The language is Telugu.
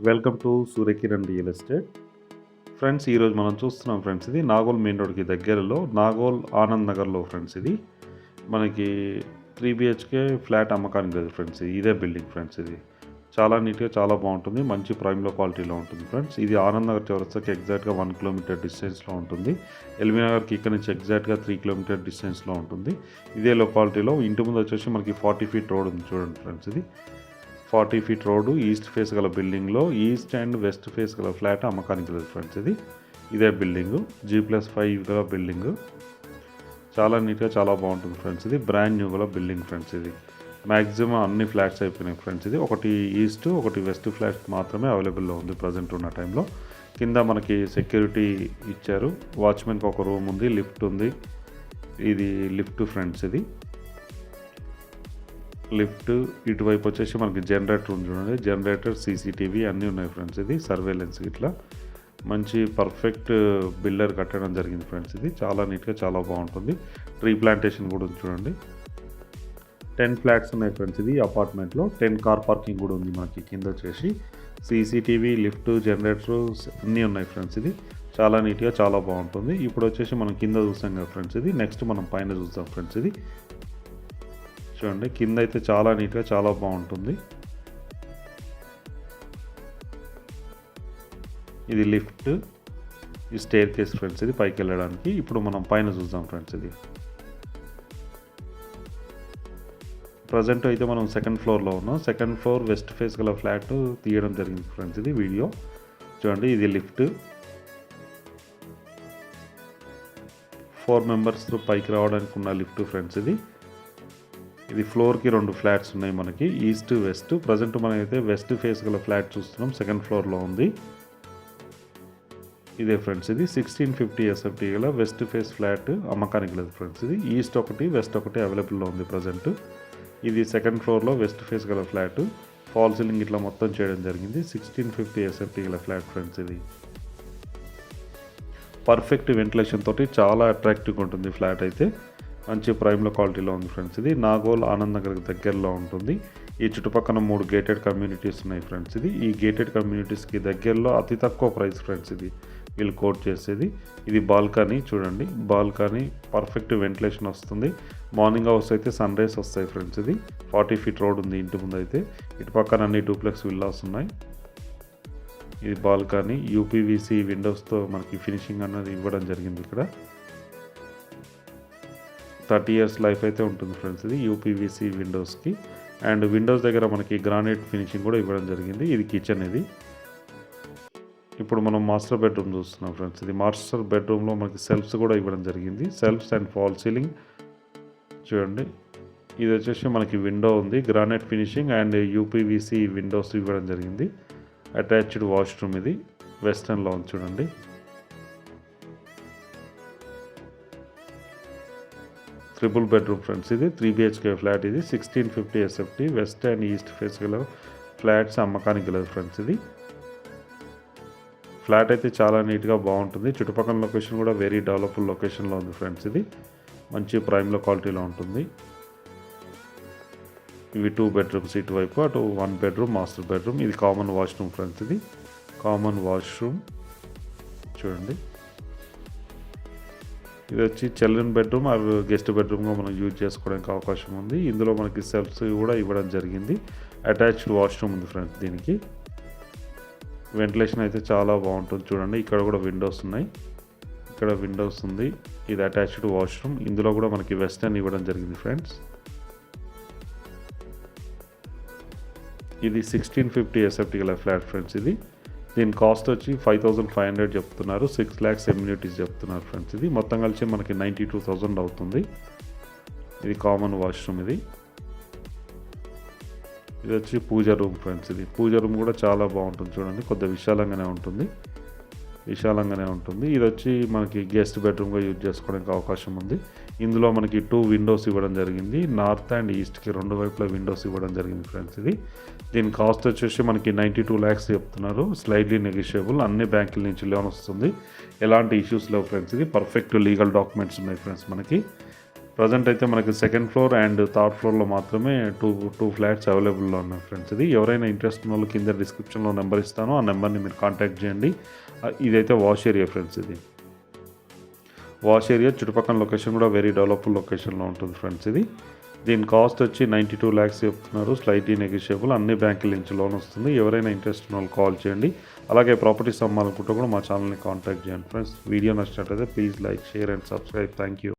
Welcome to Surya Kiran real estate. Friends, ఈరోజు మనం చూస్తున్నాం ఫ్రెండ్స్, ఇది నాగోల్ మెయిన్ రోడ్కి దగ్గరలో నాగోల్ ఆనంద్ నగర్లో ఫ్రెండ్స్. ఇది మనకి 3 BHK ఫ్లాట్ అమ్మకానికి లేదు ఫ్రెండ్స్. ఇదే బిల్డింగ్ ఫ్రెండ్స్. ఇది చాలా నీట్గా చాలా బాగుంటుంది, మంచి ప్రైమ్లో క్వాలిటీలో ఉంటుంది ఫ్రెండ్స్. ఇది ఆనంద్ నగర్ చౌరస్తాకి ఎగ్జాక్ట్గా 1 కిలోమీటర్ డిస్టెన్స్లో ఉంటుంది. ఎల్బీ నగర్కి ఇక్కడ నుంచి ఎగ్జాక్ట్గా 3 కిలోమీటర్ డిస్టెన్స్లో ఉంటుంది. ఇదే లొకాలిటీలో ఇంటి ముందు వచ్చేసి మనకి 40 ఫీట్ రోడ్ ఉంది చూడండి ఫ్రెండ్స్. ఇది 40 ఫీట్ రోడ్డు, ఈస్ట్ ఫేస్ గల బిల్డింగ్లో ఈస్ట్ అండ్ వెస్ట్ ఫేస్ గల ఫ్లాట్ అమ్మకానికి లేదు ఫ్రెండ్స్. ఇదే బిల్డింగు G+5 గల బిల్డింగు, చాలా నీట్గా చాలా బాగుంటుంది ఫ్రెండ్స్. ఇది బ్రాండ్ న్యూ గల బిల్డింగ్ ఫ్రెండ్స్. ఇది మ్యాక్సిమం అన్ని ఫ్లాట్స్ అయిపోయినాయి ఫ్రెండ్స్. ఇది ఒకటి ఈస్ట్ ఒకటి వెస్ట్ ఫ్లాట్ మాత్రమే అవైలబుల్లో ఉంది ప్రజెంట్ ఉన్న టైంలో. కింద మనకి సెక్యూరిటీ ఇచ్చారు, వాచ్మెన్కి ఒక రూమ్ ఉంది, లిఫ్ట్ ఉంది. ఇది లిఫ్ట్ ఫ్రెండ్స్. ఇది లిఫ్ట్, ఇటువైపు వచ్చేసి మనకి జనరేటర్ ఉంది చూడండి. జనరేటర్, CCTV అన్నీ ఉన్నాయి ఫ్రెండ్స్. ఇది సర్వేలెన్స్ ఇట్లా మంచి పర్ఫెక్ట్ బిల్డర్ కట్టడం జరిగింది ఫ్రెండ్స్. ఇది చాలా నీట్గా చాలా బాగుంటుంది. ట్రీ ప్లాంటేషన్ కూడా ఉంది చూడండి. 10 ఫ్లాట్స్ ఉన్నాయి ఫ్రెండ్స్. ఇది అపార్ట్మెంట్లో 10 కార్ పార్కింగ్ కూడా ఉంది మనకి. కింద వచ్చేసి CCTV, లిఫ్ట్, జనరేటర్ అన్నీ ఉన్నాయి ఫ్రెండ్స్. ఇది చాలా నీట్గా చాలా బాగుంటుంది. ఇప్పుడు వచ్చేసి మనం కింద చూస్తాం కదా ఫ్రెండ్స్. ఇది నెక్స్ట్ మనం పైన చూస్తాం ఫ్రెండ్స్. ఇది చూడండి, కింద అయితే చాలా నీట్గా చాలా బాగుంటుంది. ఇది లిఫ్ట్, ఈ స్టేర్ కేస్ ఫ్రెండ్స్. ఇది పైకి వెళ్ళడానికి. ఇప్పుడు మనం పైన చూద్దాం ఫ్రెండ్స్. ఇది ప్రజెంట్ అయితే మనం సెకండ్ ఫ్లోర్లో ఉన్నాం. సెకండ్ ఫ్లోర్ వెస్ట్ ఫేస్ గల ఫ్లాట్ తీయడం జరిగింది ఫ్రెండ్స్. ఇది వీడియో చూడండి. ఇది లిఫ్ట్, 4 మెంబర్స్ పైకి రావడానికి ఉన్న లిఫ్ట్ ఫ్రెండ్స్. ఇది ఫ్లోర్కి 2 ఫ్లాట్స్ ఉన్నాయి మనకి, ఈస్ట్ వెస్ట్. ప్రజెంట్ మనం అయితే వెస్ట్ ఫేస్ గల ఫ్లాట్ చూస్తున్నాం, సెకండ్ ఫ్లోర్లో ఉంది. ఇదే ఫ్రెండ్స్. ఇది 1650 SFT గల వెస్ట్ ఫేస్ ఫ్లాట్ అమ్మకానికి లేదు ఫ్రెండ్స్. ఇది ఈస్ట్ ఒకటి వెస్ట్ ఒకటి అవైలబుల్లో ఉంది ప్రజెంట్. ఇది సెకండ్ ఫ్లోర్లో వెస్ట్ ఫేస్ గల ఫ్లాట్, ఫాల్ సీలింగ్ ఇట్లా మొత్తం చేయడం జరిగింది. 1650 SFT గల ఫ్లాట్ ఫ్రెండ్స్. ఇది పర్ఫెక్ట్ వెంటిలేషన్ తోటి చాలా అట్రాక్టివ్గా ఉంటుంది ఫ్లాట్ అయితే. మంచి ప్రైమ్లో క్వాలిటీలో ఉంది ఫ్రెండ్స్. ఇది నాగోల్ ఆనంద్ నగర్కి దగ్గరలో ఉంటుంది. ఈ చుట్టుపక్కల 3 గేటెడ్ కమ్యూనిటీస్ ఉన్నాయి ఫ్రెండ్స్. ఈ గేటెడ్ కమ్యూనిటీస్కి దగ్గరలో అతి తక్కువ ప్రైస్ ఫ్రెండ్స్. ఇది వీళ్ళు కోట్ చేసేది. ఇది బాల్కనీ చూడండి. బాల్కనీ పర్ఫెక్ట్ వెంటిలేషన్ వస్తుంది. మార్నింగ్ అవర్స్ అయితే సన్ రైజ్ వస్తాయి ఫ్రెండ్స్. ఇది 40 ఫీట్ రోడ్ ఉంది ఇంటి ముందు అయితే. ఇటు పక్కన అన్ని డూప్లెక్స్ విల్లాస్ ఉన్నాయి. ఇది బాల్కనీ, UPVC విండోస్తో మనకి ఫినిషింగ్ అన్నది ఇవ్వడం జరిగింది. ఇక్కడ 30 ఇయర్స్ లైఫ్ అయితే ఉంటుంది ఫ్రెండ్స్. ఇది UPVC విండోస్కి. అండ్ విండోస్ దగ్గర మనకి గ్రానైట్ ఫినిషింగ్ కూడా ఇవ్వడం జరిగింది. ఇది కిచెన్. ఇది ఇప్పుడు మనం మాస్టర్ బెడ్రూమ్ చూస్తున్నాం ఫ్రెండ్స్. ఇది మాస్టర్ బెడ్రూమ్లో మనకి సెల్ఫ్స్ కూడా ఇవ్వడం జరిగింది. సెల్ఫ్స్ అండ్ ఫాల్ సీలింగ్ చూడండి. ఇది వచ్చేసి మనకి విండో ఉంది, granite finishing and UPVC Windows ఇవ్వడం జరిగింది. Attached washroom. ఇది వెస్టర్న్లో ఉంది చూడండి. Triple bedroom friends. ఇది 3 BHK ఫ్లాట్. ఇది 1650 SFT west and east face గల ఫ్లాట్స్ అమ్మకానికి లేదు ఫ్రెండ్స్. ఇది ఫ్లాట్ అయితే చాలా నీట్గా బాగుంటుంది. చుట్టుపక్కల లొకేషన్ కూడా వెరీ డెవలప్డ్ లొకేషన్లో ఉంది ఫ్రెండ్స్. ఇది మంచి ప్రైమ్లో క్వాలిటీలో ఉంటుంది. ఇవి 2 బెడ్రూమ్స్ ఇటువైపు, అటు 1 బెడ్రూమ్ మాస్టర్ బెడ్రూమ్. ఇది కామన్ వాష్రూమ్ ఫ్రెండ్స్. ఇది కామన్ వాష్రూమ్ చూడండి. ఇది వచ్చి చిల్డ్రన్ బెడ్రూమ్ ఆర్ గెస్ట్ బెడ్రూమ్గా మనం యూజ్ చేసుకోవడానికి అవకాశం ఉంది. ఇందులో మనకి సెల్ఫ్స్ కూడా ఇవ్వడం జరిగింది. అటాచ్డ్ వాష్రూమ్ ఉంది ఫ్రెండ్స్. దీనికి వెంటిలేషన్ అయితే చాలా బాగుంటుంది చూడండి. ఇక్కడ కూడా విండోస్ ఉన్నాయి, ఇక్కడ విండోస్ ఉంది. ఇది అటాచ్డ్ వాష్రూమ్. ఇందులో కూడా మనకి వెస్టర్న్ ఇవ్వడం జరిగింది ఫ్రెండ్స్. ఇది 1650 SFT గల ఫ్లాట్ ఫ్రెండ్స్. దీని కాస్ట్ వచ్చి 5500 చెప్తున్నారు. 6 lakhs ఎమ్యూనిటీస్ చెప్తున్నారు ఫ్రెండ్స్. ఇది మొత్తం కలిసి మనకి 92,000 అవుతుంది. ఇది కామన్ వాష్రూమ్. ఇది వచ్చి పూజ రూమ్ ఫ్రెండ్స్. ఇది పూజ రూమ్ కూడా చాలా బాగుంటుంది చూడండి. కొద్దిగా విశాలంగానే ఉంటుంది. ఇది వచ్చి మనకి గెస్ట్ బెడ్రూమ్గా యూజ్ చేసుకోవడానికి అవకాశం ఉంది. ఇందులో మనకి 2 విండోస్ ఇవ్వడం జరిగింది. నార్త్ అండ్ ఈస్ట్కి 2 వైపులా విండోస్ ఇవ్వడం జరిగింది ఫ్రెండ్స్. దీని కాస్ట్ వచ్చేసి మనకి 92 lakhs చెప్తున్నారు. Slightly negotiable. అన్ని బ్యాంకుల నుంచి లోన్ వస్తుంది. ఎలాంటి ఇష్యూస్ లేవు ఫ్రెండ్స్. ఇది పర్ఫెక్ట్ లీగల్ డాక్యుమెంట్స్ ఉన్నాయి ఫ్రెండ్స్ మనకి. ప్రజెంట్ అయితే మనకి సెకండ్ ఫ్లోర్ అండ్ థర్డ్ ఫ్లోర్లో మాత్రమే టూ ఫ్లాట్స్ అవైలబుల్లో ఉన్నాయి ఫ్రెండ్స్. ఇది ఎవరైనా ఇంట్రెస్ట్ ఉన్న వాళ్ళు కింద డిస్క్రిప్షన్లో నెంబర్ ఇస్తాను, ఆ నెంబర్ని మీరు కాంటాక్ట్ చేయండి. ఇదైతే వాష్ ఏరియా ఫ్రెండ్స్. ఇది వాష్ ఏరియా, చుట్టుపక్కల లొకేషన్ కూడా వెరీ డెవలప్డ్ లొకేషన్లో ఉంటుంది ఫ్రెండ్స్. ఇది దీని కాస్ట్ వచ్చి 92 lakhs చెప్తున్నారు. స్లైట్లీ నెగోషియబుల్, అన్ని బ్యాంకుల నుంచి లోన్ వస్తుంది. ఎవరైనా ఇంట్రెస్ట్ ఉన్న వాళ్ళు కాల్ చేయండి. అలాగే ప్రాపర్టీస్ అమ్మాలనుకుంటే కూడా మా ఛానల్ని కాంటాక్ట్ చేయండి ఫ్రెండ్స్. వీడియో నచ్చినట్లయితే please like, share and subscribe. Thank you.